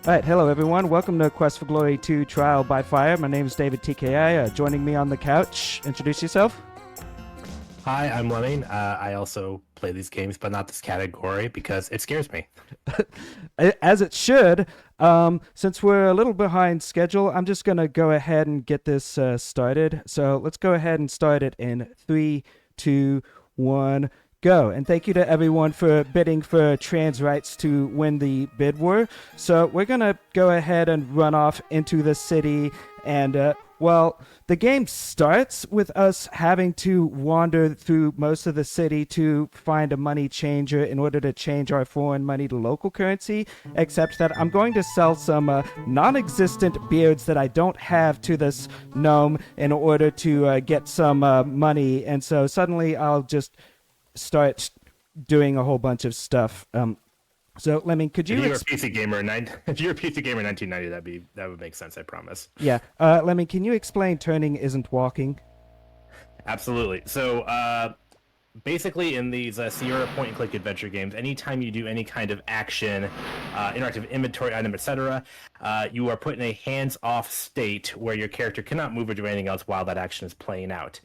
All right, hello everyone. Welcome to Quest for Glory 2 Trial by Fire. My name is David TKI. Joining me on the couch, introduce yourself. Hi, I'm Lemming. I also play these games, but not this category because it scares me. As it should. Since we're a little behind schedule, I'm just going to go ahead and get this started. So let's go ahead and start it in 3, 2, 1, go. And thank you to everyone for bidding for trans rights to win the bid war. So we're going to go ahead and run off into the city and, well, the game starts with us having to wander through most of the city to find a money changer in order to change our foreign money to local currency, except that I'm going to sell some non-existent beards that I don't have to this gnome in order to get some money, and so suddenly I'll just start doing a whole bunch of stuff. So, Lemmy, could you... If you're a PC gamer in 1990, that would make sense, I promise. Yeah. Lemmy, can you explain turning isn't walking? Absolutely. So, basically in these Sierra point-and-click adventure games, anytime you do any kind of action, interactive inventory item, etc., you are put in a hands-off state where your character cannot move or do anything else while that action is playing out.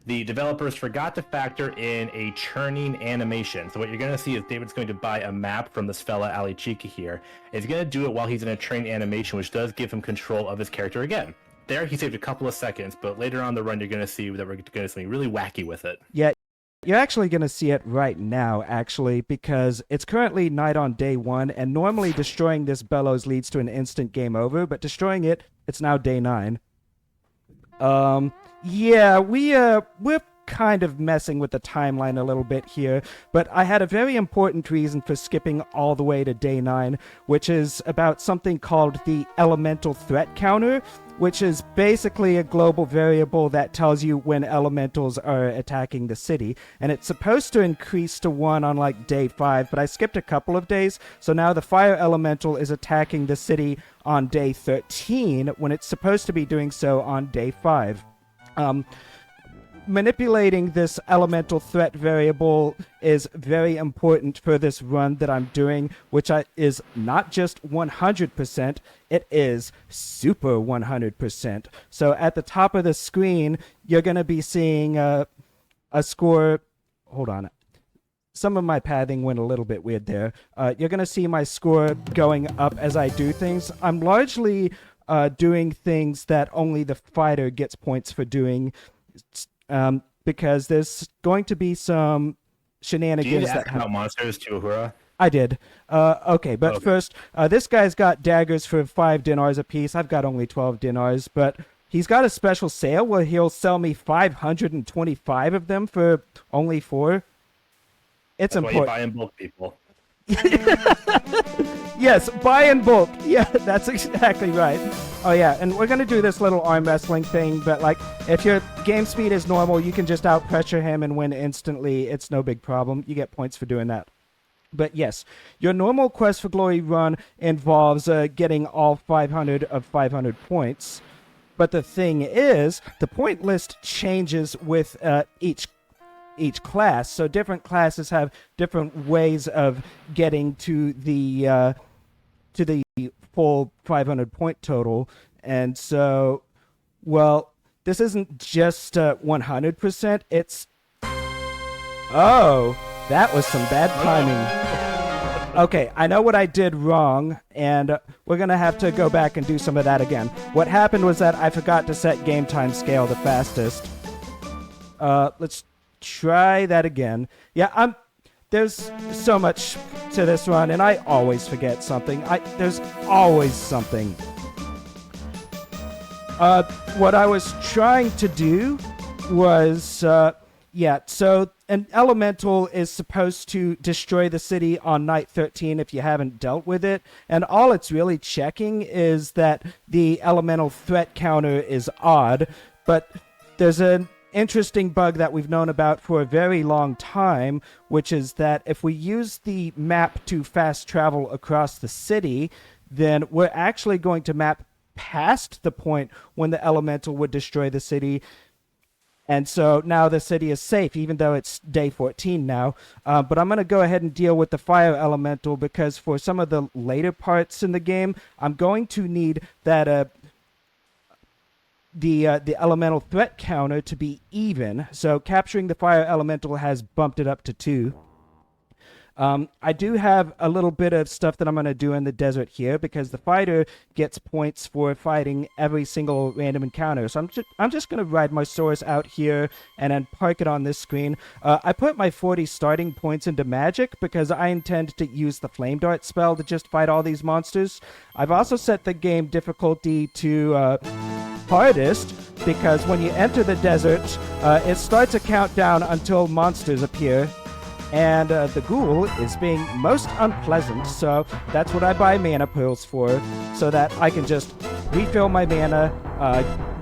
The developers forgot to factor in a churning animation. So what you're going to see is David's going to buy a map from this fella, Ali Chika here. He's going to do it while he's in a train animation, which does give him control of his character again. There, he saved a couple of seconds, but later on the run, you're going to see that we're going to do something really wacky with it. Yeah, you're actually going to see it right now, actually, because it's currently night on day 1, and normally destroying this bellows leads to an instant game over, but destroying it, it's now day 9. Yeah, we're kind of messing with the timeline a little bit here, but I had a very important reason for skipping all the way to day 9, which is about something called the elemental threat counter, which is basically a global variable that tells you when elementals are attacking the city, and it's supposed to increase to 1 on like day 5, but I skipped a couple of days, so now the fire elemental is attacking the city on day 13 when it's supposed to be doing so on day 5. Manipulating this elemental threat variable is very important for this run that I'm doing, which is not just 100%, it is super 100%. So at the top of the screen, you're going to be seeing a score. Hold on. Some of my pathing went a little bit weird there. You're going to see my score going up as I do things. I'm largely doing things that only the fighter gets points for doing, because there's going to be some shenanigans. Do you ask about monsters to Uhura? I did. Okay, but okay. First, this guy's got daggers for 5 dinars apiece. I've got only 12 dinars, but he's got a special sale where he'll sell me 525 of them for only 4. It's That's important. Why you buy in bulk, people. Yes, buy in bulk. Yeah, that's exactly right. Oh yeah, and we're gonna do this little arm wrestling thing, but like, if your game speed is normal, you can just out pressure him and win instantly. It's no big problem. You get points for doing that. But yes, your normal Quest for Glory run involves getting all 500 of 500 points. But the thing is, the point list changes with each class, so different classes have different ways of getting to the full 500 point total, and so, well, this isn't just 100%, it's... Oh, that was some bad timing. Okay, I know what I did wrong, and we're gonna have to go back and do some of that again. What happened was that I forgot to set game time scale the fastest. Let's try that again. Yeah, there's so much to this run, and I always forget something. There's always something. What I was trying to do was, so an elemental is supposed to destroy the city on night 13 if you haven't dealt with it, and all it's really checking is that the elemental threat counter is odd, but there's an interesting bug that we've known about for a very long time, which is that if we use the map to fast travel across the city, then we're actually going to map past the point when the elemental would destroy the city, And so now the city is safe, even though it's day 14 now. But I'm going to go ahead and deal with the fire elemental because for some of the later parts in the game, I'm going to need that the elemental threat counter to be even. So capturing the fire elemental has bumped it up to 2. I do have a little bit of stuff that I'm going to do in the desert here because the fighter gets points for fighting every single random encounter. So I'm just going to ride my Saurus out here and then park it on this screen. I put my 40 starting points into magic because I intend to use the flame dart spell to just fight all these monsters. I've also set the game difficulty to hardest because when you enter the desert, it starts a countdown until monsters appear. And the ghoul is being most unpleasant, so that's what I buy mana pearls for, so that I can just refill my mana,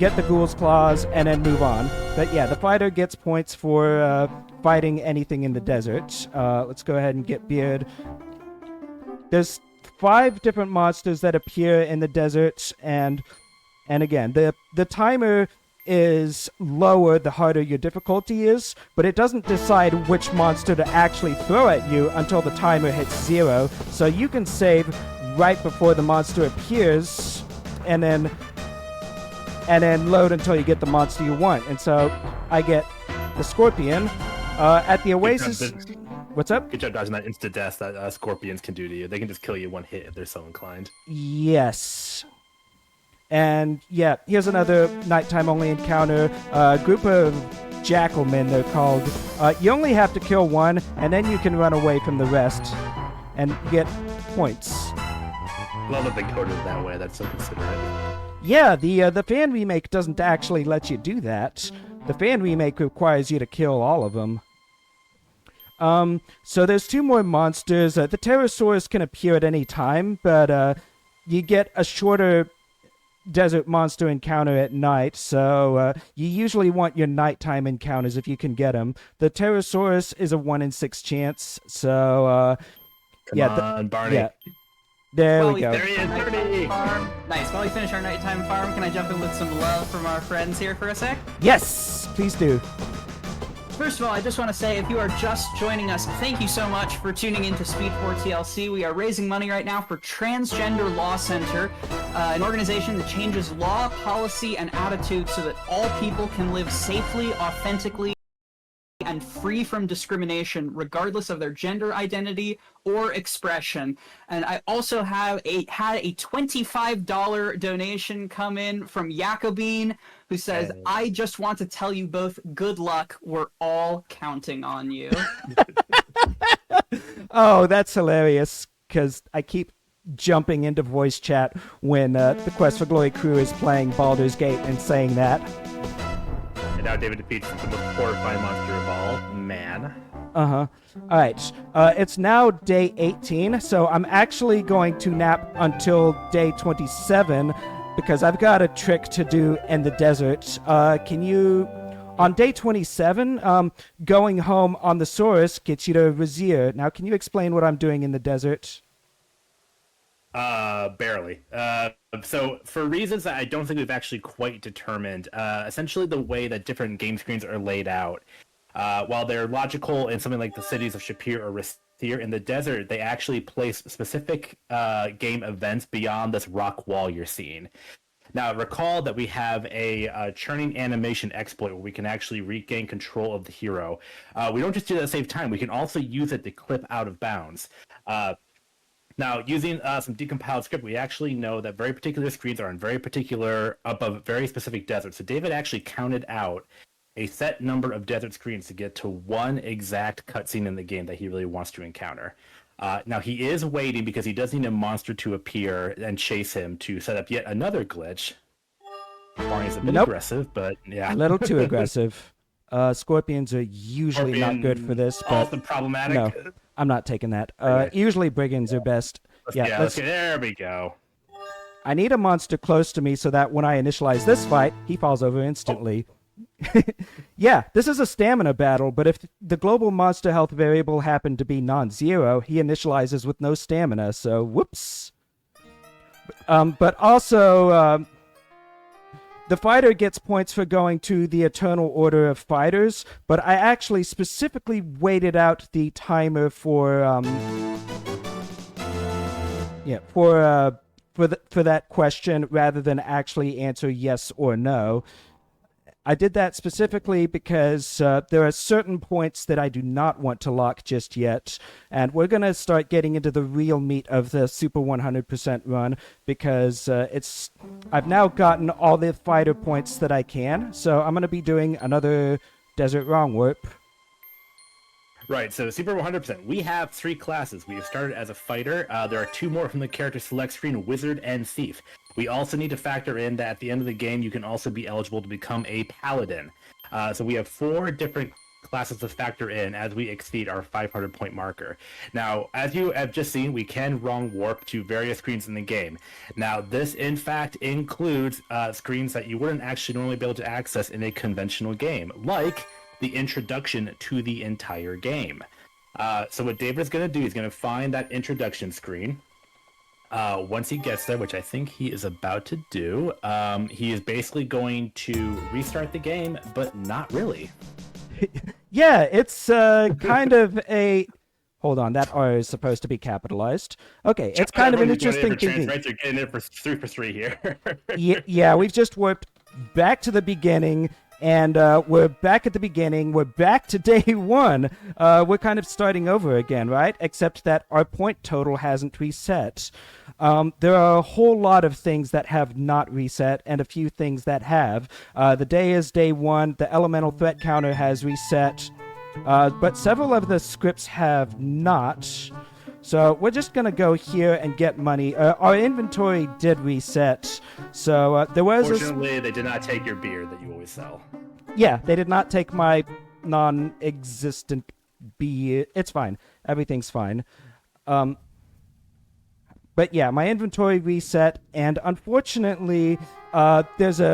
get the ghoul's claws, and then move on. But yeah, the fighter gets points for fighting anything in the desert. Let's go ahead and get Beard. There's 5 different monsters that appear in the desert, and again, the timer is lower the harder your difficulty is, but it doesn't decide which monster to actually throw at you until the timer hits 0. So you can save right before the monster appears and then load until you get the monster you want. And so I get the Scorpion at the Oasis. What's up? Good job dodging that instant death that scorpions can do to you. They can just kill you one hit if they're so inclined. Yes. And yeah, here's another nighttime only encounter. A group of jackalmen, they're called. You only have to kill one, and then you can run away from the rest and get points. Love that they coded it that way. That's so considerate. Yeah, the fan remake doesn't actually let you do that. The fan remake requires you to kill all of them. So there's 2 more monsters. The Pterosaurus can appear at any time, but you get a shorter desert monster encounter at night, so you usually want your nighttime encounters if you can get them. The Pterosaurus is a 1 in 6 chance, so Come on, Barney. Yeah. There we go. There he is, Barney. Nice. While we finish our nighttime farm, can I jump in with some love from our friends here for a sec? Yes, please do. First of all, I just want to say, if you are just joining us, thank you so much for tuning into Speed4 TLC. We are raising money right now for Transgender Law Center, an organization that changes law, policy, and attitude so that all people can live safely, authentically, and free from discrimination, regardless of their gender identity or expression. And I also had a $25 donation come in from Jacobine, who says, I just want to tell you both good luck. We're all counting on you. Oh, that's hilarious, because I keep jumping into voice chat when the Quest for Glory crew is playing Baldur's Gate and saying that. And now David defeats the most horrifying monster of all, man. Uh-huh. All right. It's now day 18, so I'm actually going to nap until day 27 because I've got a trick to do in the desert. Can you... On day 27, going home on the Saurus gets you to Razir. Now, can you explain what I'm doing in the desert? Barely. So for reasons that I don't think we've actually quite determined, essentially the way that different game screens are laid out, while they're logical in something like the cities of Shapir or Rastir, in the desert, they actually place specific game events beyond this rock wall you're seeing. Now, recall that we have a churning animation exploit where we can actually regain control of the hero. We don't just do that at the same time. We can also use it to clip out of bounds. Now, using some decompiled script, we actually know that very particular screens are in very particular, above very specific deserts. So David actually counted out a set number of desert screens to get to one exact cutscene in the game that he really wants to encounter. Now, he is waiting because he does need a monster to appear and chase him to set up yet another glitch. Barney's a bit aggressive, but yeah. A little too aggressive. Scorpions are usually not good for this, but also problematic. No, I'm not taking that. Usually brigands are best. There we go. I need a monster close to me so that when I initialize this fight, he falls over instantly. Yeah, this is a stamina battle, but if the global monster health variable happened to be non-zero, he initializes with no stamina, so whoops. But also, the fighter gets points for going to the Eternal Order of Fighters, but I actually specifically waited out the timer for for that question rather than actually answer yes or no. I did that specifically because there are certain points that I do not want to lock just yet, and we're going to start getting into the real meat of the Super 100% run because I've now gotten all the fighter points that I can, so I'm going to be doing another Desert Wrong Warp. Right, so Super 100%. We have 3 classes. We have started as a fighter. There are 2 more from the character select screen, Wizard and Thief. We also need to factor in that at the end of the game, you can also be eligible to become a Paladin. So we have 4 different classes to factor in as we exceed our 500-point marker. Now, as you have just seen, we can wrong warp to various screens in the game. Now, this, in fact, includes screens that you wouldn't actually normally be able to access in a conventional game, like the introduction to the entire game. So what David's going to do, he's going to find that introduction screen. Once he gets there, which I think he is about to do, he is basically going to restart the game, but not really. Yeah, it's kind of a... Hold on, that R is supposed to be capitalized. Okay, it's kind of an interesting thing. Right, you're getting it for 3 for 3 here. Yeah, we've just warped back to the beginning, and we're back at the beginning. We're back to day 1. We're kind of starting over again, right? Except that our point total hasn't reset. There are a whole lot of things that have not reset, and a few things that have. The day is day 1. The elemental threat counter has reset, but several of the scripts have not. So we're just going to go here and get money. Our inventory did reset. So there was... Fortunately, they did not take your beer that you always sell. Yeah, they did not take my non-existent beer. It's fine. Everything's fine. But yeah, my inventory reset, and unfortunately, it's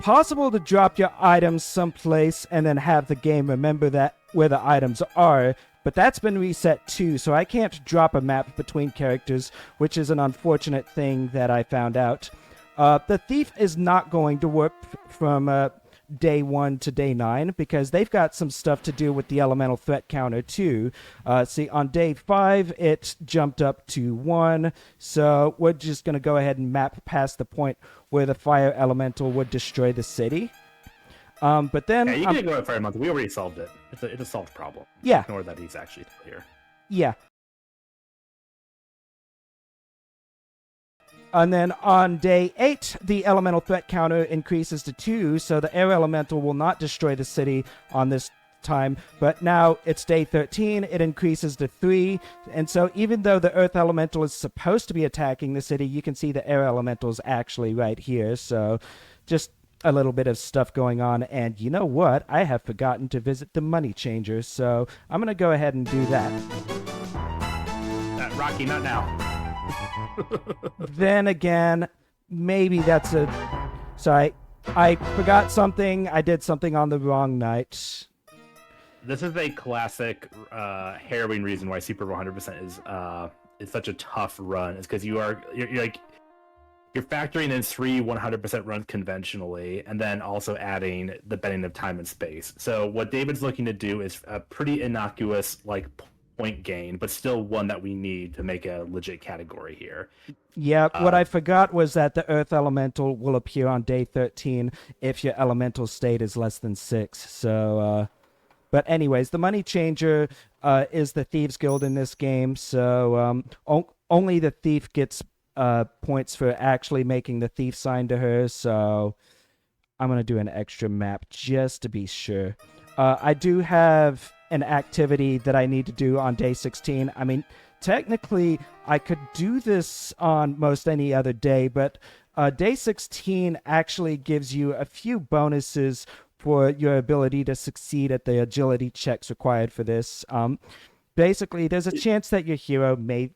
possible to drop your items someplace and then have the game remember that where the items are, but that's been reset too, so I can't drop a map between characters, which is an unfortunate thing that I found out. The Thief is not going to work from day 1 to day 9 because they've got some stuff to do with the elemental threat counter too. See, on day 5, it jumped up to 1, so we're just going to go ahead and map past the point where the fire elemental would destroy the city. But then... Yeah, you can ignore the fire elemental. We already solved it. It's a solved problem. Yeah. Ignore that he's actually still here. Yeah. And then on day 8, the elemental threat counter increases to 2, so the air elemental will not destroy the city on this time. But now it's day 13, it increases to 3, and so even though the earth elemental is supposed to be attacking the city, you can see the air elemental is actually right here. So just a little bit of stuff going on, and you know what? I have forgotten to visit the money changer, so I'm going to go ahead and do that. Rocky, not now. Then again, maybe that's a... Sorry, I forgot something. I did something on the wrong night. This is a classic harrowing reason why Super 100% is such a tough run. It's because you're factoring in 3 100% runs conventionally, and then also adding the bending of time and space. So what David's looking to do is a pretty innocuous point gain, but still one that we need to make a legit category here. Yeah, what I forgot was that the Earth Elemental will appear on day 13 if your elemental state is less than 6. So, but anyways, the Money Changer is the Thieves Guild in this game, so only the thief gets points for actually making the thief sign to her, so I'm going to do an extra map just to be sure. I do have an activity that I need to do on day 16. I mean, technically, I could do this on most any other day, but day 16 actually gives you a few bonuses for your ability to succeed at the agility checks required for this. Basically, there's a chance that your hero may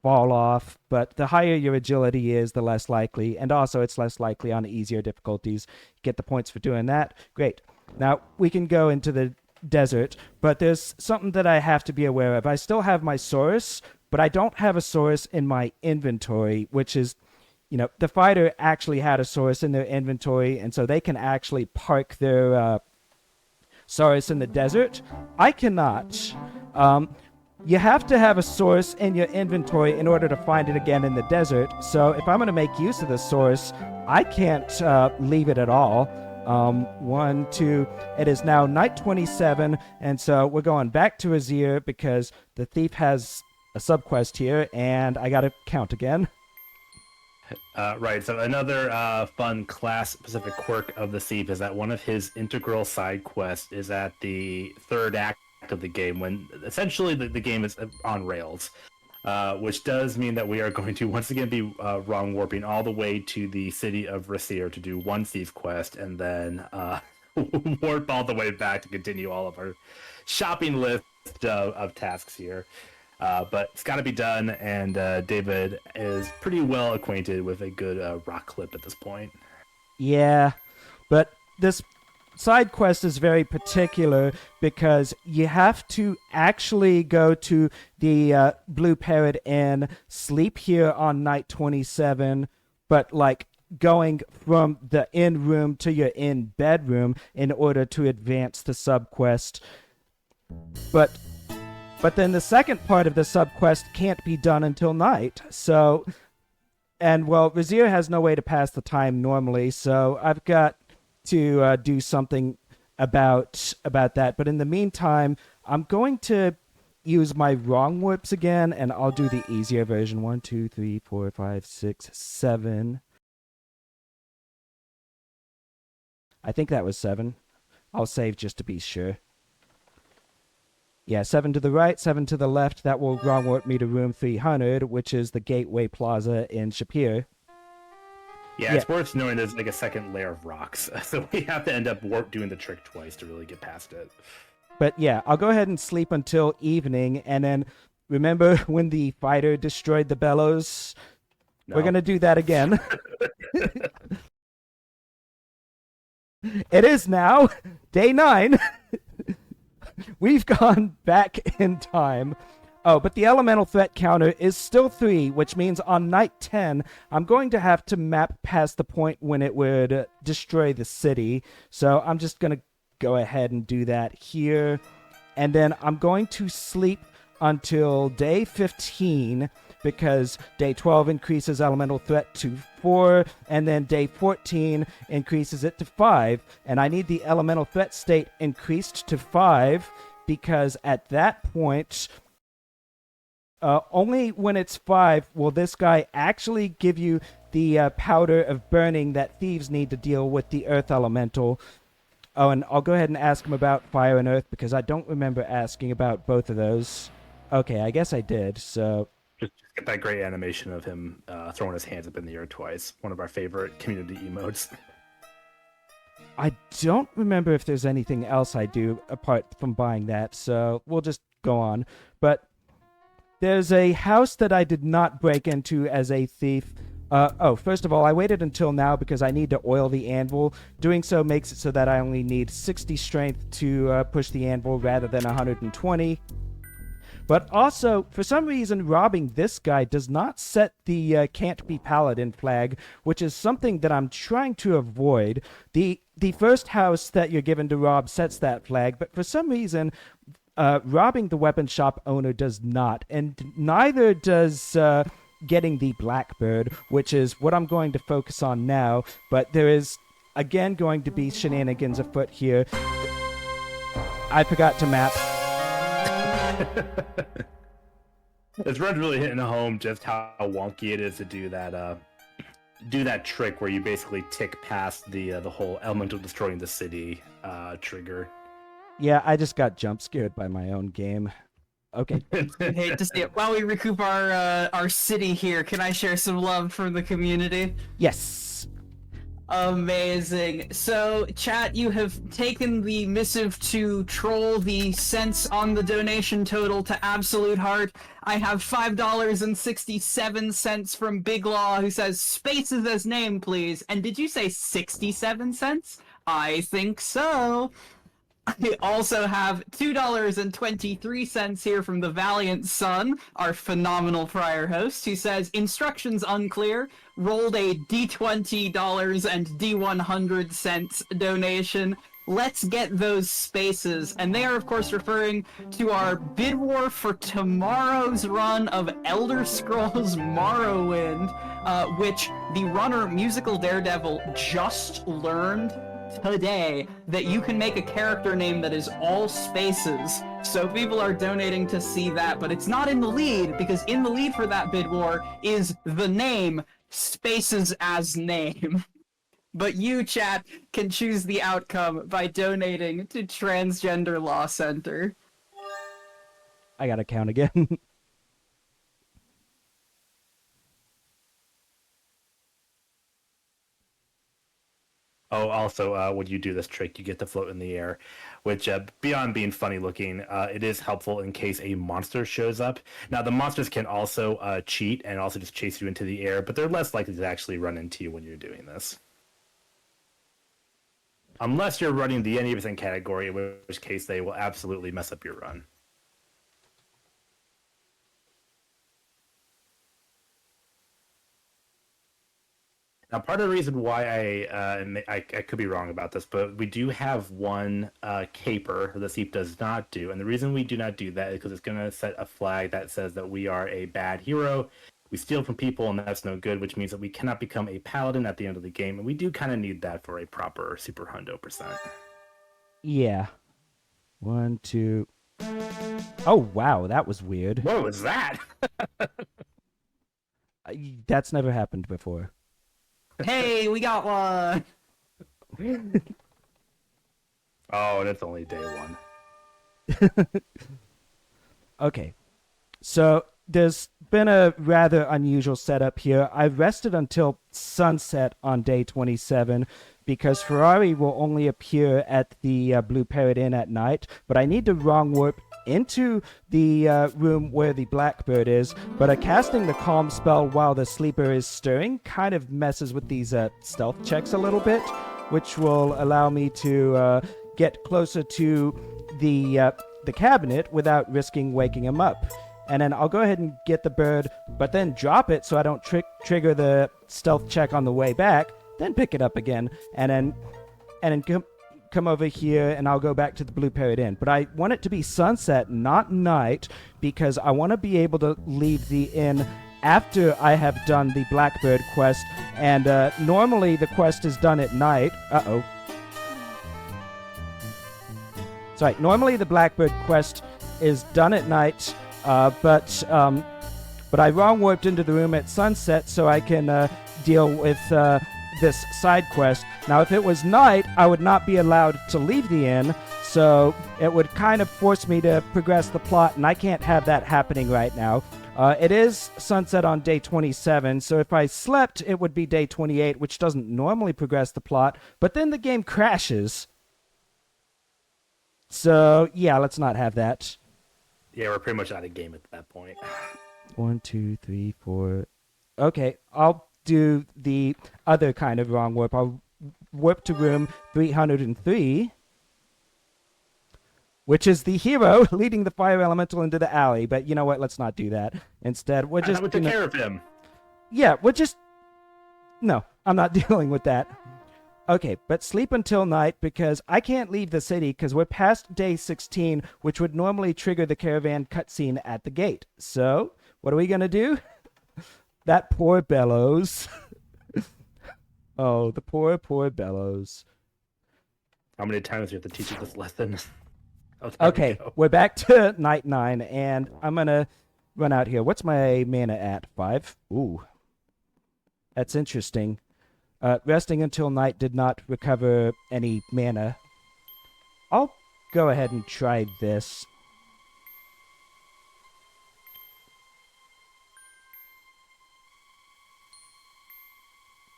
fall off, but the higher your agility is, the less likely, and also it's less likely on easier difficulties. Get the points for doing that. Great. Now, we can go into the desert, but there's something that I have to be aware of. I still have my Saurus, but I don't have a Saurus in my inventory, which is the fighter actually had a source in their inventory, and so they can actually park their source in the desert. I cannot. You have to have a source in your inventory in order to find it again in the desert. So if I'm going to make use of the source, I can't leave it at all. 1, 2, it is now night 27, and so we're going back to Azir because the thief has a subquest here, and I gotta count again. Right, so another fun class-specific quirk of the thief is that one of his integral side quests is at the third act of the game, when essentially the game is on rails. Which does mean that we are going to once again be wrong warping all the way to the city of Rasir to do one thief quest, and then warp all the way back to continue all of our shopping list of tasks here. But it's got to be done, and David is pretty well acquainted with a good rock clip at this point. Yeah, but this side quest is very particular because you have to actually go to the Blue Parrot Inn, sleep here on night 27, but like going from the inn room to your inn bedroom in order to advance the subquest. But then the second part of the subquest can't be done until night. So, and well, Razir has no way to pass the time normally, so I've got to do something about that. But in the meantime, I'm going to use my wrong warps again, and I'll do the easier version. 1, 2, 3, 4, 5, 6, 7. I think that was 7. I'll save just to be sure. Yeah, 7 to the right, 7 to the left. That will wrong warp me to room 300, which is the Gateway Plaza in Shapir. Yeah, it's worth knowing there's like a second layer of rocks, so we have to end up doing the trick twice to really get past it. But yeah, I'll go ahead and sleep until evening, and then remember when the fighter destroyed the bellows? No. We're going to do that again. It is now day 9. We've gone back in time. Oh, but the elemental threat counter is still 3, which means on night 10, I'm going to have to map past the point when it would destroy the city. So I'm just going to go ahead and do that here. And then I'm going to sleep until day 15, because day 12 increases elemental threat to 4, and then day 14 increases it to 5. And I need the elemental threat state increased to 5, because at that point, only when it's 5 will this guy actually give you the powder of burning that thieves need to deal with the earth elemental. Oh, and I'll go ahead and ask him about fire and earth, because I don't remember asking about both of those. Okay, I guess I did, so... Just get that great animation of him throwing his hands up in the air twice. One of our favorite community emotes. I don't remember if there's anything else I do apart from buying that, so we'll just go on. But there's a house that I did not break into as a thief. First of all, I waited until now because I need to oil the anvil. Doing so makes it so that I only need 60 strength to push the anvil rather than 120. But also, for some reason, robbing this guy does not set the Can't Be Paladin flag, which is something that I'm trying to avoid. The first house that you're given to rob sets that flag, but for some reason, robbing the weapon shop owner does not, and neither does getting the Blackbird, which is what I'm going to focus on now. But there is, again, going to be shenanigans afoot here. I forgot to map. This run's really hitting home just how wonky it is to do that trick where you basically tick past the whole elemental destroying the city trigger. Yeah, I just got jump scared by my own game. Okay. I hate to see it. While we recoup our city here, can I share some love from the community? Yes. Amazing. So, chat, you have taken the missive to troll the cents on the donation total to absolute heart. I have $5.67 from Big Law, who says, spaces as name, please. And did you say 67 cents? I think so. I also have $2.23 here from the Valiant Son, our phenomenal prior host, who says, instructions unclear, rolled a D20 and D100 donation. Let's get those spaces. And they are, of course, referring to our bid war for tomorrow's run of Elder Scrolls Morrowind, which the runner Musical Daredevil just learned today that you can make a character name that is all spaces. So people are donating to see that, but it's not in the lead, because in the lead for that bid war is the name spaces as name. But you, chat, can choose the outcome by donating to Transgender Law Center. I gotta count again. Oh, also, when you do this trick, you get to float in the air, which, beyond being funny looking, it is helpful in case a monster shows up. Now, the monsters can also cheat and also just chase you into the air, but they're less likely to actually run into you when you're doing this. Unless you're running the any everything category, in which case they will absolutely mess up your run. Now, part of the reason why I could be wrong about this, but we do have one caper the Thief does not do, and the reason we do not do that is because it's going to set a flag that says that we are a bad hero. We steal from people, and that's no good, which means that we cannot become a paladin at the end of the game, and we do kind of need that for a proper super hundo percent. Yeah. 1, 2. Oh, wow, that was weird. What was that? That's never happened before. Hey, we got one! Oh, that's only day one. Okay. So there's been a rather unusual setup here. I rested until sunset on day 27 because Ferrari will only appear at the Blue Parrot Inn at night, but I need to wrong warp into the room where the Blackbird is, but casting the calm spell while the sleeper is stirring kind of messes with these stealth checks a little bit, which will allow me to get closer to the cabinet without risking waking him up. And then I'll go ahead and get the bird, but then drop it so I don't trigger the stealth check on the way back, then pick it up again, and then come over here, and I'll go back to the Blue Parrot Inn. But I want it to be sunset, not night, because I want to be able to leave the inn after I have done the Blackbird quest, and normally the quest is done at night. Uh-oh. Sorry, normally the Blackbird quest is done at night, but I wrong warped into the room at sunset so I can deal with this side quest. Now, if it was night, I would not be allowed to leave the inn, so it would kind of force me to progress the plot, and I can't have that happening right now. It is sunset on day 27, so if I slept, it would be day 28, which doesn't normally progress the plot, but then the game crashes. So, yeah, let's not have that. Yeah, we're pretty much out of game at that point. 1, 2, 3, 4. Okay, I'll do the other kind of wrong warp. I'll warp to room 303, which is the hero leading the fire elemental into the alley. But you know what? Let's not do that. Instead, we're just going to take care of him. Yeah, no, I'm not dealing with that. Okay, but sleep until night because I can't leave the city because we're past day 16, which would normally trigger the caravan cutscene at the gate. So, what are we going to do? That poor Bellows. Oh, the poor Bellows. How many times do you have to teach you this lesson? Okay, we're back to night 9, and I'm going to run out here. What's my mana at? 5? Ooh. That's interesting. Resting until night did not recover any mana. I'll go ahead and try this.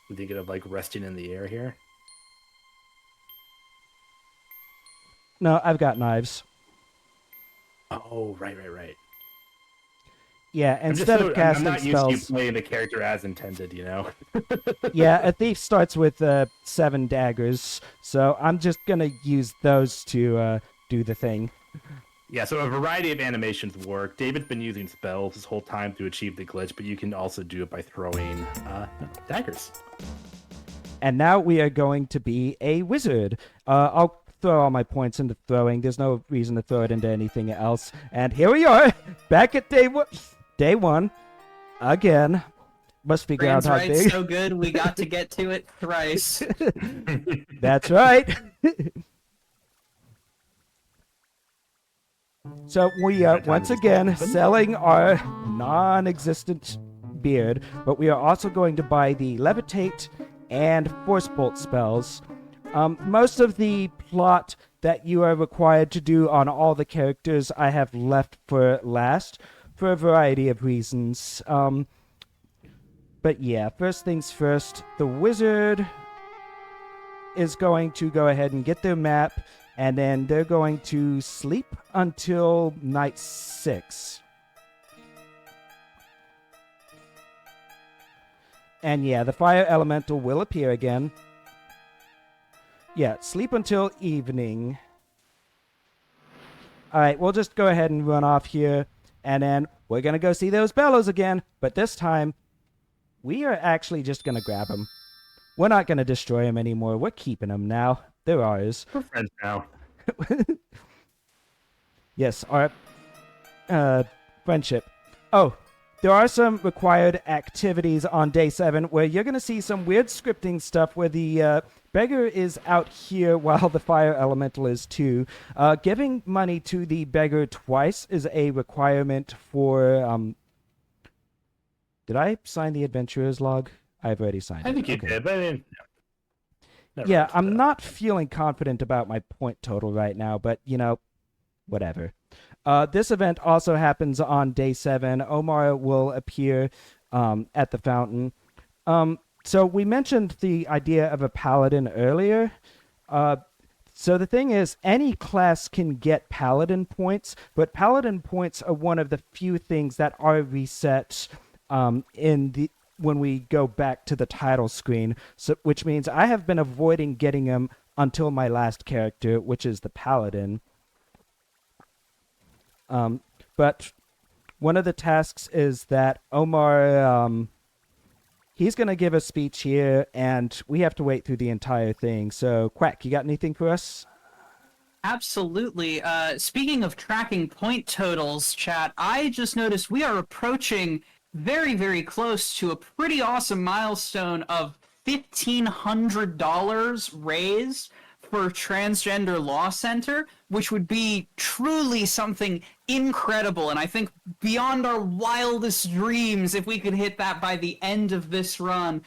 You thinking of like resting in the air here? No, I've got knives. Oh, right. Yeah, instead of casting I'm not used spells. to playing the character as intended, you know? Yeah, a thief starts with 7 daggers, so I'm just gonna use those to do the thing. Yeah, so a variety of animations work. David's been using spells this whole time to achieve the glitch, but you can also do it by throwing daggers. And now we are going to be a wizard. I'll throw all my points into throwing. There's no reason to throw it into anything else. And here we are, back at day one, again. Must be Groundhog right, Day. so good, we got to get to it thrice. That's right. So we are once again selling our non-existent beard, but we are also going to buy the levitate and force bolt spells. Most of the plot that you are required to do on all the characters I have left for last, for a variety of reasons. But yeah, first things first, the wizard is going to go ahead and get their map, and then they're going to sleep until night 6. And yeah, the fire elemental will appear again. Yeah, sleep until evening. Alright, we'll just go ahead and run off here, and then we're gonna go see those bellows again, but this time, we are actually just gonna grab them. We're not gonna destroy them anymore, we're keeping them now. They're ours. We're friends now. Yes, our friendship. Oh, there are some required activities on day 7 where you're going to see some weird scripting stuff where the beggar is out here while the fire elemental is too. Giving money to the beggar twice is a requirement for... Did I sign the adventurer's log? I've already signed it. I think you did, but I mean, yeah, I'm not feeling confident about my point total right now, but, you know, whatever. This event also happens on day 7. Omar will appear at the fountain. So we mentioned the idea of a paladin earlier. So the thing is, any class can get paladin points, but paladin points are one of the few things that are reset when we go back to the title screen, so, which means I have been avoiding getting them until my last character, which is the paladin. But one of the tasks is that Omar, he's going to give a speech here, and we have to wait through the entire thing. So, Quack, you got anything for us? Absolutely. Speaking of tracking point totals, chat, I just noticed we are approaching very, very close to a pretty awesome milestone of $1,500 raised for Transgender Law Center, which would be truly something incredible, and I think beyond our wildest dreams if we could hit that by the end of this run.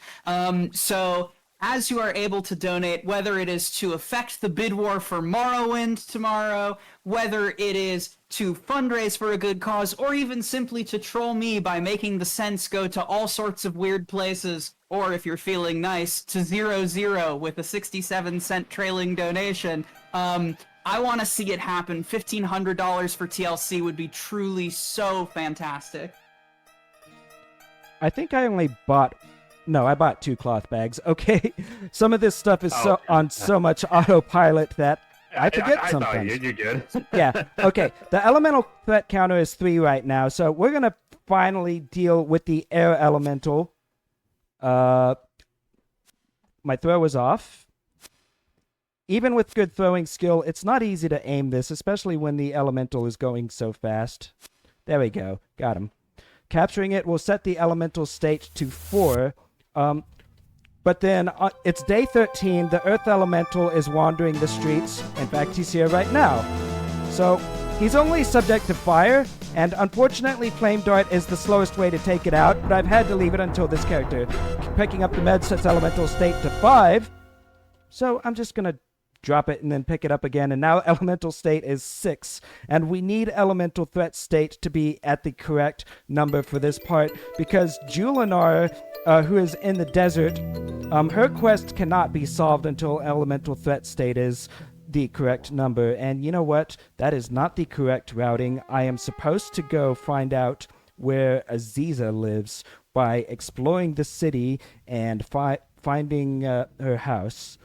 So as you are able to donate, whether it is to affect the bid war for Morrowind tomorrow, whether it is to fundraise for a good cause, or even simply to troll me by making the cents go to all sorts of weird places, or if you're feeling nice, to 0 with a 67-cent trailing donation, I want to see it happen. $1,500 for TLC would be truly so fantastic. I think I only bought... No, I bought 2 cloth bags. Okay, some of this stuff is on so much autopilot that I forget I sometimes. thought you're good. Yeah, okay. The elemental threat counter is 3 right now, so we're going to finally deal with the air elemental. My throw is off. Even with good throwing skill, it's not easy to aim this, especially when the elemental is going so fast. There we go. Got him. Capturing it will set the elemental state to 4. But then it's day 13. The earth elemental is wandering the streets. In fact, he's here right now. So he's only subject to fire, and unfortunately Flame Dart is the slowest way to take it out, but I've had to leave it until this character. Picking up the med sets elemental state to 5. So I'm just going to drop it and then pick it up again, and now elemental state is 6, and we need elemental threat state to be at the correct number for this part, because Julinar, who is in the desert, her quest cannot be solved until elemental threat state is the correct number, and you know what? That is not the correct routing. I am supposed to go find out where Aziza lives by exploring the city and finding her house.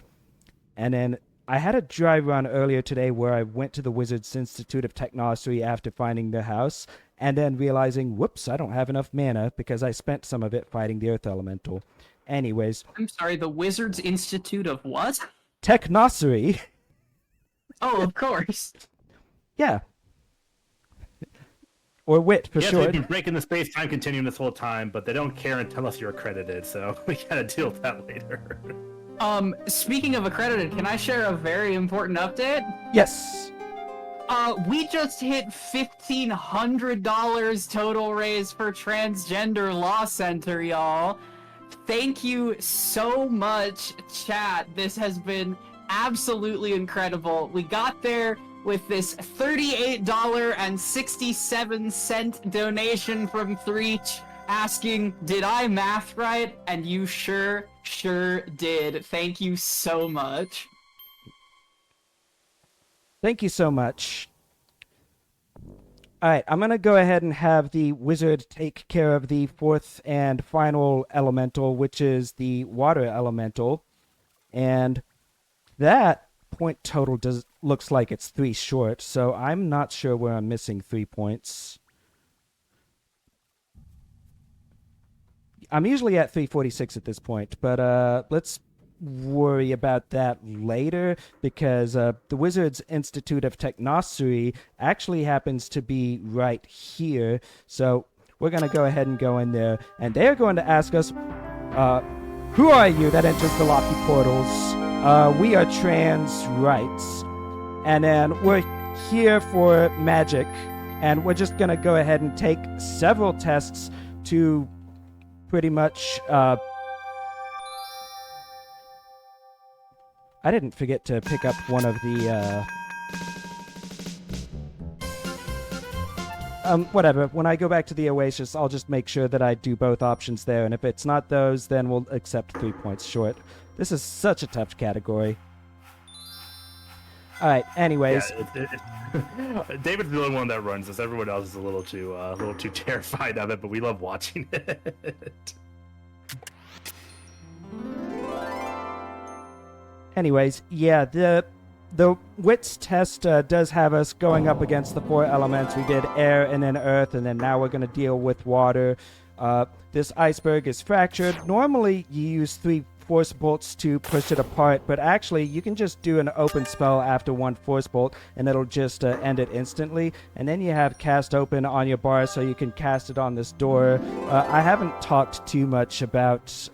And then I had a dry run earlier today where I went to the Wizards Institute of Technology after finding the house, and then realizing, whoops, I don't have enough mana because I spent some of it fighting the Earth Elemental. Anyways. I'm sorry, the Wizards Institute of what? Technossery. Oh, of course. Yeah. Or WIT for Yeah, short. they've been breaking the space-time continuum this whole time, but they don't care unless you're accredited, so we gotta deal with that later. Speaking of accredited, can I share a very important update? Yes. We just hit $1,500 total raise for Transgender Law Center, y'all. Thank you so much, chat. This has been absolutely incredible. We got there with this $38.67 donation from Threech asking, did I math right? And you sure did. Thank you so much. Thank you so much. All right, I'm going to go ahead and have the wizard take care of the fourth and final elemental, which is the water elemental. And that point total looks like it's 3 short, so I'm not sure where I'm missing 3 points. I'm usually at 346 at this point, but let's worry about that later, because the Wizards Institute of Technossery actually happens to be right here. So we're going to go ahead and go in there, and they're going to ask us, who are you that enters the lofty portals? We are trans rights, and then we're here for magic, and we're just going to go ahead and take several tests to pretty much I didn't forget to pick up one of the whatever. When I go back to the Oasis, I'll just make sure that I do both options there, and if it's not those, then we'll accept 3 points short. This is such a tough category. All right, anyways. Yeah, David's the only one that runs this. Everyone else is a little too terrified of it, but we love watching it. Anyways, yeah, the wits test does have us going up against the 4 elements. We did air and then earth, and then now we're going to deal with water. This iceberg is fractured. Normally, you use 3 force bolts to push it apart, but actually, you can just do an open spell after 1 force bolt, and it'll just end it instantly. And then you have cast open on your bar, so you can cast it on this door. I haven't talked too much about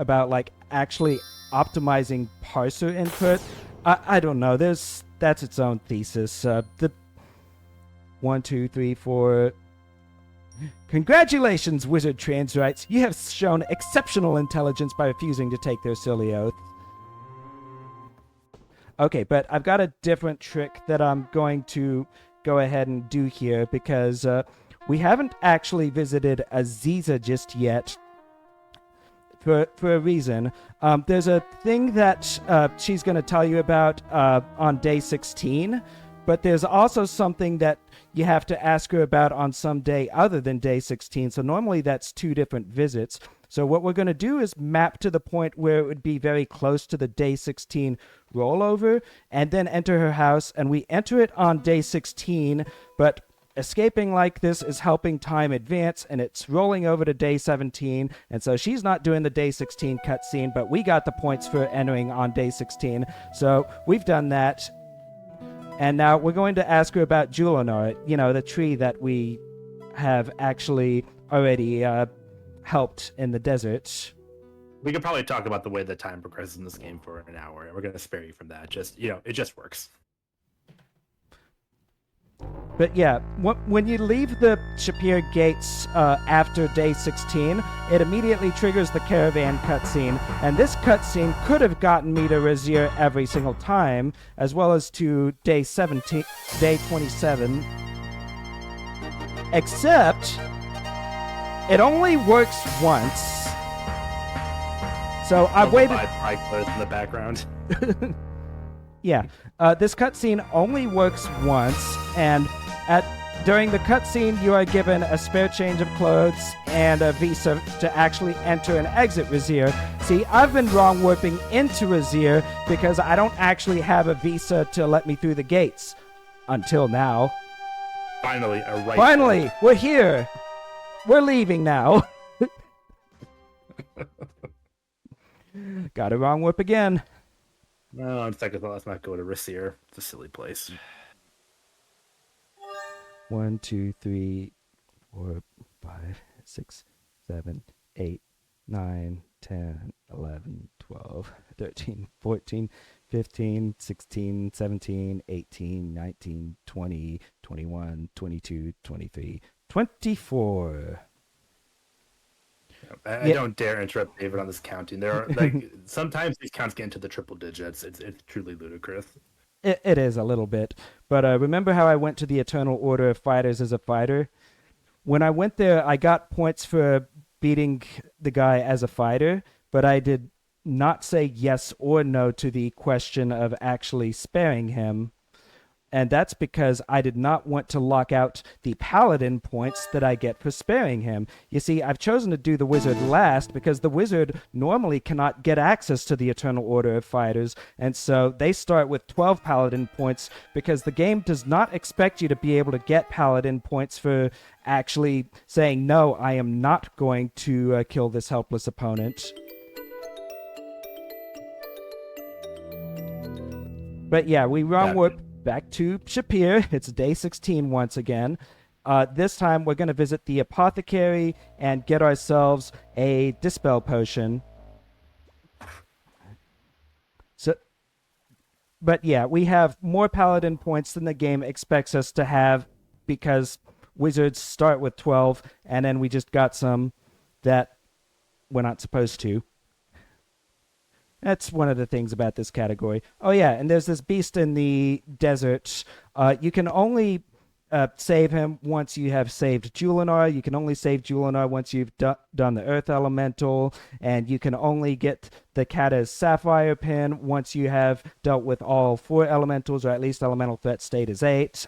like actually optimizing parser input. I don't know. That's its own thesis. The 1, 2, 3, 4. Congratulations, Wizard Trans Rights. You have shown exceptional intelligence by refusing to take their silly oath. Okay, but I've got a different trick that I'm going to go ahead and do here, because we haven't actually visited Aziza just yet. For a reason. There's a thing that she's going to tell you about on day 16, but there's also something that you have to ask her about on some day other than day 16, so normally that's 2 different visits. So what we're going to do is map to the point where it would be very close to the day 16 rollover, and then enter her house, and we enter it on day 16, but escaping like this is helping time advance, and it's rolling over to day 17, and so she's not doing the day 16 cutscene, but we got the points for entering on day 16, so we've done that. And now we're going to ask her about Julinar, the tree that we have actually already helped in the desert. We could probably talk about the way that time progresses in this game for an hour, and we're going to spare you from that. It just works. But yeah, when you leave the Shapir gates after day 16, it immediately triggers the caravan cutscene, and this cutscene could have gotten me to Razir every single time, as well as to day 27. Except, it only works once. So I've waited. In the background. Yeah, this cutscene only works once, and at During the cutscene, you are given a spare change of clothes and a visa to actually enter and exit Razir. See, I've been wrong warping into Razir because I don't actually have a visa to let me through the gates. Until now. Finally, Finally, we're here. We're leaving now. Got a wrong warp again. No, on second thought, let's not go to Rissier. It's a silly place. 1, 2, 3, 4, 5, 6, 7, 8, 9, 10, 11, 12, 13, 14, 15, 16, 17, 18, 19, 20, 21, 22, 23, 24. I don't dare interrupt David on this counting. There are sometimes these counts get into the triple digits. It's truly ludicrous. It is a little bit. But remember how I went to the Eternal Order of Fighters as a fighter? When I went there, I got points for beating the guy as a fighter, but I did not say yes or no to the question of actually sparing him. And that's because I did not want to lock out the paladin points that I get for sparing him. You see, I've chosen to do the wizard last because the wizard normally cannot get access to the Eternal Order of Fighters, and so they start with 12 paladin points because the game does not expect you to be able to get paladin points for actually saying, no, I am not going to kill this helpless opponent. But yeah, we wrong warp back to Shapir. It's day 16 once again. This time we're going to visit the apothecary and get ourselves a dispel potion. But yeah, we have more paladin points than the game expects us to have because wizards start with 12, and then we just got some that we're not supposed to. That's one of the things about this category. Oh yeah, and there's this beast in the desert. You can only save him once you have saved Julinar. You can only save Julinar once you've done the Earth Elemental. And you can only get the Kata's Sapphire Pin once you have dealt with all 4 elementals, or at least elemental threat state is 8.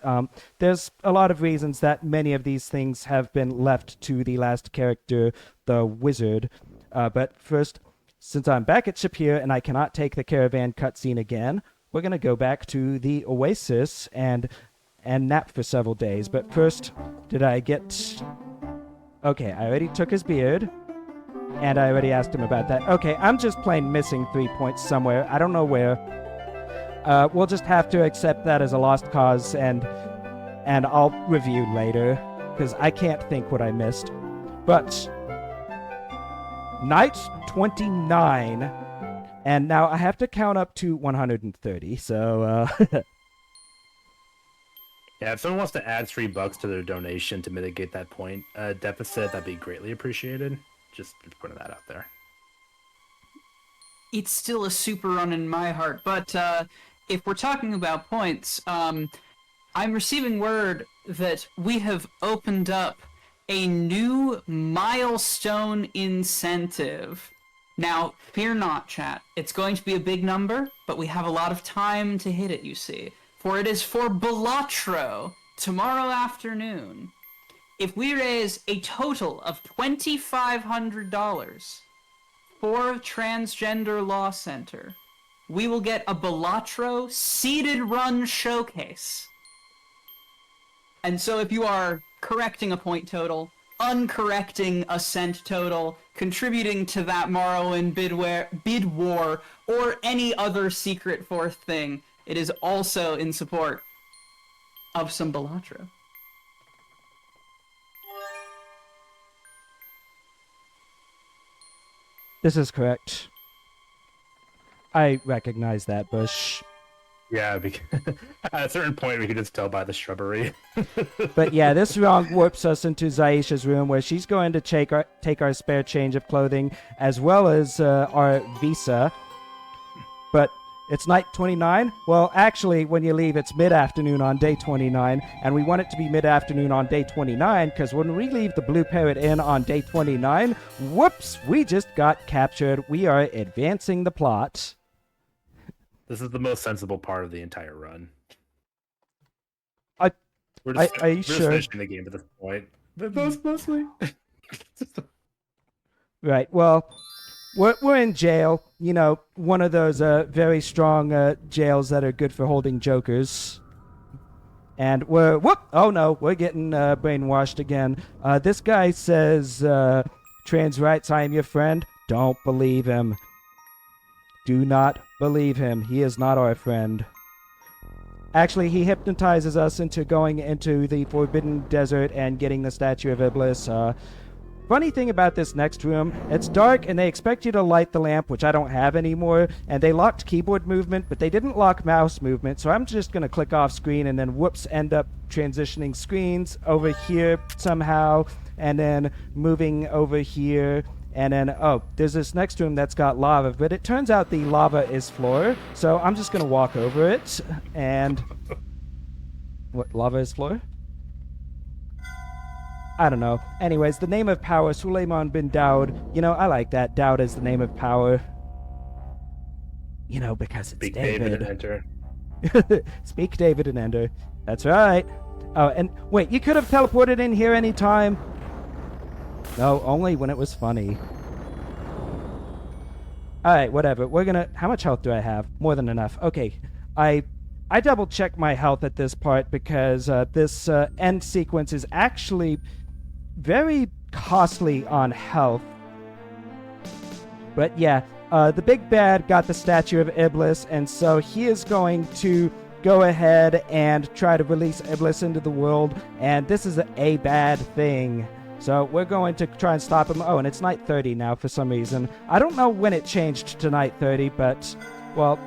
There's a lot of reasons that many of these things have been left to the last character, the wizard. But first, since I'm back at Shapir and I cannot take the caravan cutscene again, we're going to go back to the Oasis and nap for several days. But first, did I get... Okay, I already took his beard, and I already asked him about that. Okay, I'm just plain missing 3 points somewhere. I don't know where. We'll just have to accept that as a lost cause, and I'll review later, because I can't think what I missed. But... Night 29, and now I have to count up to 130, so, Yeah, if someone wants to add $3 to their donation to mitigate that point deficit, that'd be greatly appreciated. Just putting that out there. It's still a super run in my heart, but if we're talking about points, I'm receiving word that we have opened up a new milestone incentive. Now, fear not, chat. It's going to be a big number, but we have a lot of time to hit it, you see. For it is for Balatro, tomorrow afternoon. If we raise a total of $2,500 for Transgender Law Center, we will get a Balatro seeded run showcase. And so if you are correcting a point total, uncorrecting a cent total, contributing to that Morrowind bid war, or any other secret fourth thing, it is also in support of some Balatro. this is correct. I recognize that bush. Yeah, because at a certain point we could just tell by the shrubbery. But yeah, this wrong warps us into Zaisha's room, where she's going to take our spare change of clothing as well as our visa. But it's night 29? Well, actually, when you leave, it's mid-afternoon on day 29, and we want it to be mid-afternoon on day 29, because when we leave the Blue Parrot Inn on day 29, whoops, we just got captured. We are advancing the plot. This is the most sensible part of the entire run. Are you we're just sure? finishing the game at this point. But mostly. Right. Well, we're in jail. You know, one of those very strong jails that are good for holding jokers. And oh no, we're getting brainwashed again. This guy says, trans rights, I am your friend. Don't believe him. Do not believe him. He is not our friend. Actually, he hypnotizes us into going into the Forbidden Desert and getting the Statue of Iblis. Funny thing about this next room, it's dark and they expect you to light the lamp, which I don't have anymore, and they locked keyboard movement, but they didn't lock mouse movement, so I'm just going to click off screen and then whoops, end up transitioning screens over here somehow, and then moving over here, and then, oh, there's this next room that's got lava, but it turns out the lava is floor, so I'm just going to walk over it, and... What, lava is floor? I don't know. Anyways, the name of power, Suleiman bin Daud. You know, I like that. Daud is the name of power. You know, because it's Speak David. David and enter. Speak David and enter. That's right. Oh, and wait, you could have teleported in here anytime. No, only when it was funny. Alright, whatever. We're gonna... How much health do I have? More than enough. Okay. I double-checked my health at this part because this end sequence is actually very costly on health. But yeah, the big bad got the Statue of Iblis, and so he is going to go ahead and try to release Iblis into the world, and this is a bad thing. So we're going to try and stop him. Oh, and it's night 30 now for some reason. I don't know when it changed to night 30, but, well,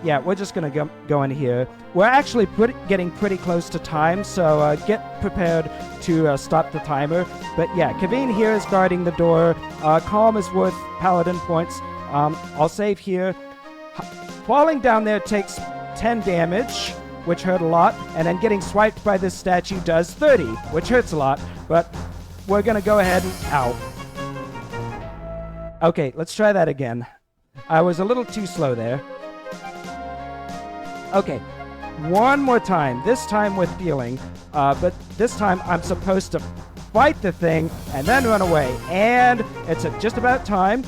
yeah, we're just going to go in here. We're actually getting pretty close to time, so get prepared to stop the timer. But yeah, Kaveen here is guarding the door. Calm is worth paladin points. I'll save here. Falling down there takes 10 damage, which hurt a lot, and then getting swiped by this statue does 30, which hurts a lot, but we're going to go ahead and... Ow. Okay, let's try that again. I was a little too slow there. Okay, one more time, this time with feeling, but this time I'm supposed to fight the thing and then run away, and it's just about time.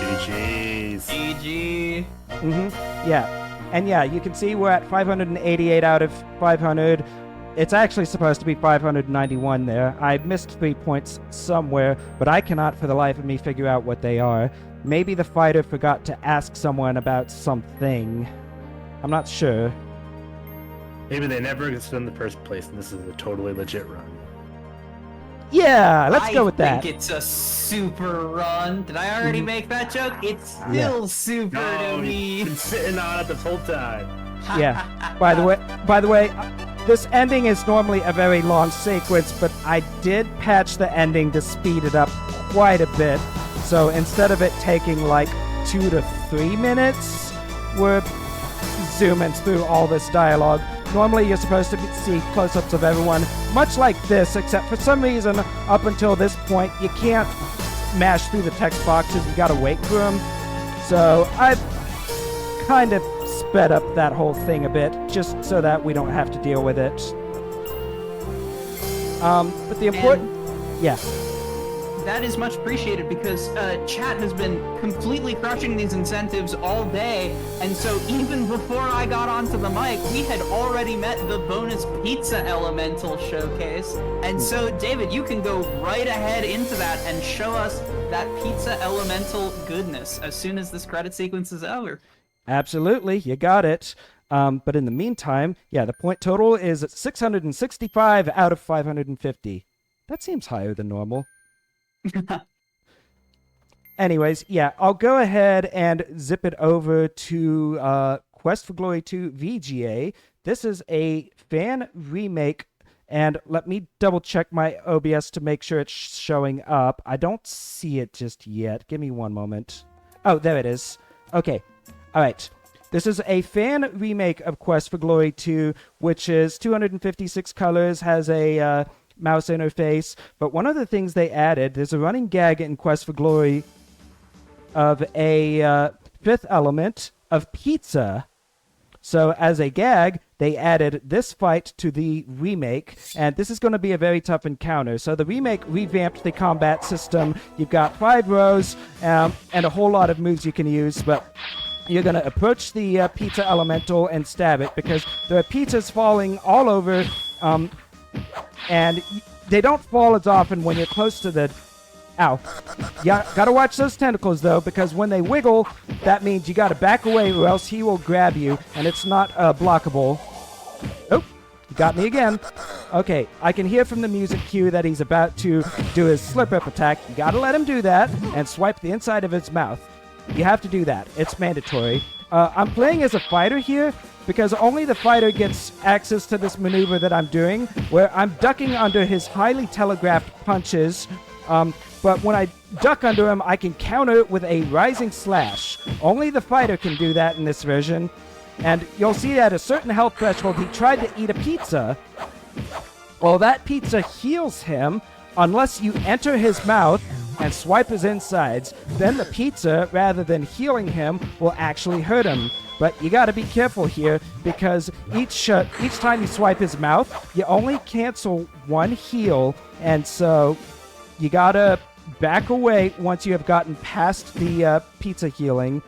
GG's. GG. Yeah, and yeah, you can see we're at 588 out of 500. It's actually supposed to be 591 there. I missed 3 points somewhere, but I cannot for the life of me figure out what they are. Maybe the fighter forgot to ask someone about something. I'm not sure. Maybe they never existed in the first place, and this is a totally legit run. Yeah, let's go with that. I think it's a super run. Did I already make that joke? It's still super to me. You've been sitting on it this whole time. Yeah. By the way, this ending is normally a very long sequence, but I did patch the ending to speed it up quite a bit. So instead of it taking like 2 to 3 minutes, we're zooming through all this dialogue. Normally you're supposed to see close-ups of everyone, much like this, except for some reason, up until this point, you can't mash through the text boxes, you gotta wait for them. So I've kind of sped up that whole thing a bit, just so that we don't have to deal with it. But the important... Yeah. That is much appreciated because chat has been completely crushing these incentives all day, and so even before I got onto the mic, we had already met the bonus pizza elemental showcase. And so, David, you can go right ahead into that and show us that pizza elemental goodness as soon as this credit sequence is over. Absolutely, you got it. But in the meantime, yeah, the point total is 665 out of 550. That seems higher than normal. Anyways, yeah, I'll go ahead and zip it over to Quest for Glory 2 VGA. This is a fan remake, and let me double check my OBS to make sure it's showing up. I don't see it just yet. Give me one moment. Oh, there it is. Okay. All right. This is a fan remake of Quest for Glory 2, which is 256 colors, has a mouse interface, but one of the things they added, there's a running gag in Quest for Glory of a fifth element of pizza. So as a gag, they added this fight to the remake, and this is going to be a very tough encounter. So the remake revamped the combat system. You've got 5 rows and a whole lot of moves you can use, but you're going to approach the pizza elemental and stab it because there are pizzas falling all over, and they don't fall as often when you're close to the... Ow. Yeah, gotta watch those tentacles, though, because when they wiggle, that means you gotta back away or else he will grab you, and it's not blockable. Oh, he got me again. Okay, I can hear from the music cue that he's about to do his slip-up attack. You gotta let him do that and swipe the inside of his mouth. You have to do that. It's mandatory. I'm playing as a fighter here because only the fighter gets access to this maneuver that I'm doing, where I'm ducking under his highly telegraphed punches, but when I duck under him, I can counter with a rising slash. Only the fighter can do that in this version. And you'll see at a certain health threshold, he tried to eat a pizza. Well, that pizza heals him unless you enter his mouth and swipe his insides. Then the pizza, rather than healing him, will actually hurt him. But you gotta be careful here, because each time you swipe his mouth, you only cancel one heal, and so you gotta back away once you have gotten past the pizza healing.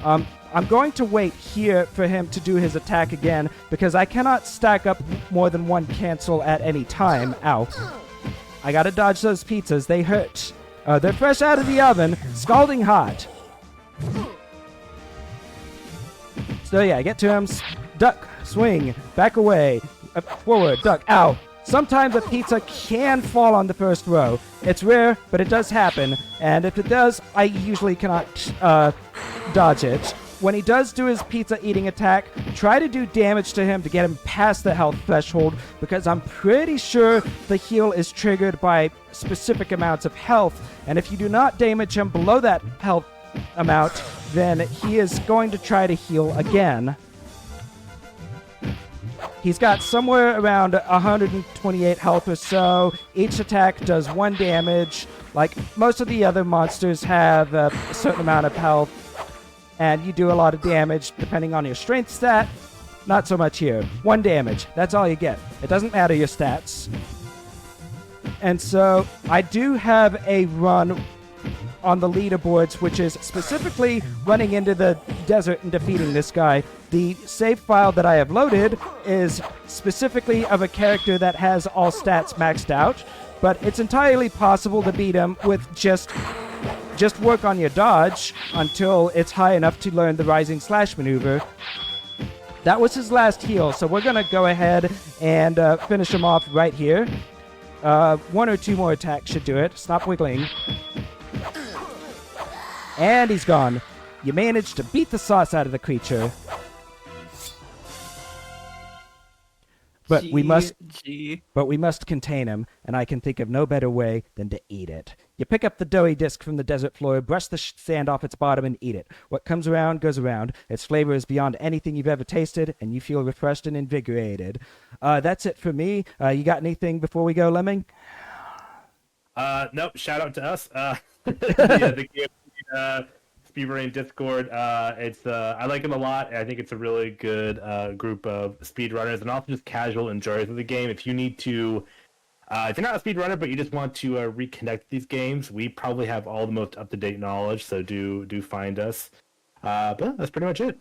I'm going to wait here for him to do his attack again, because I cannot stack up more than one cancel at any time. Ow. I gotta dodge those pizzas, they hurt. They're fresh out of the oven, scalding hot. So yeah, get to him, duck, swing, back away, forward, duck, ow. Sometimes a pizza can fall on the first row. It's rare, but it does happen, and if it does, I usually cannot dodge it. When he does do his pizza eating attack, try to do damage to him to get him past the health threshold, because I'm pretty sure the heal is triggered by specific amounts of health, and if you do not damage him below that health amount, then he is going to try to heal again. He's got somewhere around 128 health or so. Each attack does 1 damage. Like most of the other monsters have a certain amount of health, and you do a lot of damage depending on your strength stat. Not so much here. 1 damage. That's all you get. It doesn't matter your stats. And so I do have a run on the leaderboards, which is specifically running into the desert and defeating this guy. The save file that I have loaded is specifically of a character that has all stats maxed out, but it's entirely possible to beat him with just work on your dodge until it's high enough to learn the rising slash maneuver. That was his last heal, so we're gonna go ahead and finish him off right here. 1 or 2 more attacks should do it. Stop wiggling. And he's gone. You managed to beat the sauce out of the creature. But we must contain him, and I can think of no better way than to eat it. You pick up the doughy disc from the desert floor, brush the sand off its bottom, and eat it. What comes around goes around. Its flavor is beyond anything you've ever tasted, and you feel refreshed and invigorated. That's it for me. You got anything before we go, Lemming? Nope. Shout out to us. The speedrunning Discord. I like them a lot. I think it's a really good group of speedrunners and also just casual enjoyers of the game. If you need to, if you're not a speedrunner but you just want to reconnect these games, we probably have all the most up-to-date knowledge. So do find us. But that's pretty much it.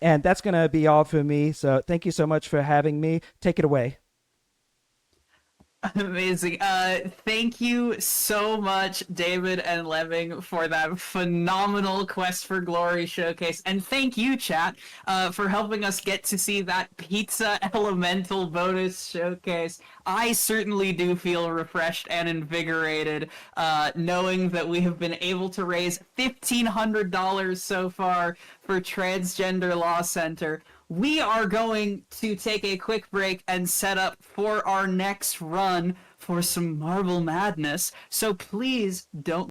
And that's gonna be all for me. So thank you so much for having me. Take it away. Amazing. Thank you so much, David and Lemming, for that phenomenal Quest for Glory showcase. And thank you, chat, for helping us get to see that Pizza Elemental bonus showcase. I certainly do feel refreshed and invigorated, knowing that we have been able to raise $1,500 so far for Transgender Law Center. We are going to take a quick break and set up for our next run for some Marble Madness, so please don't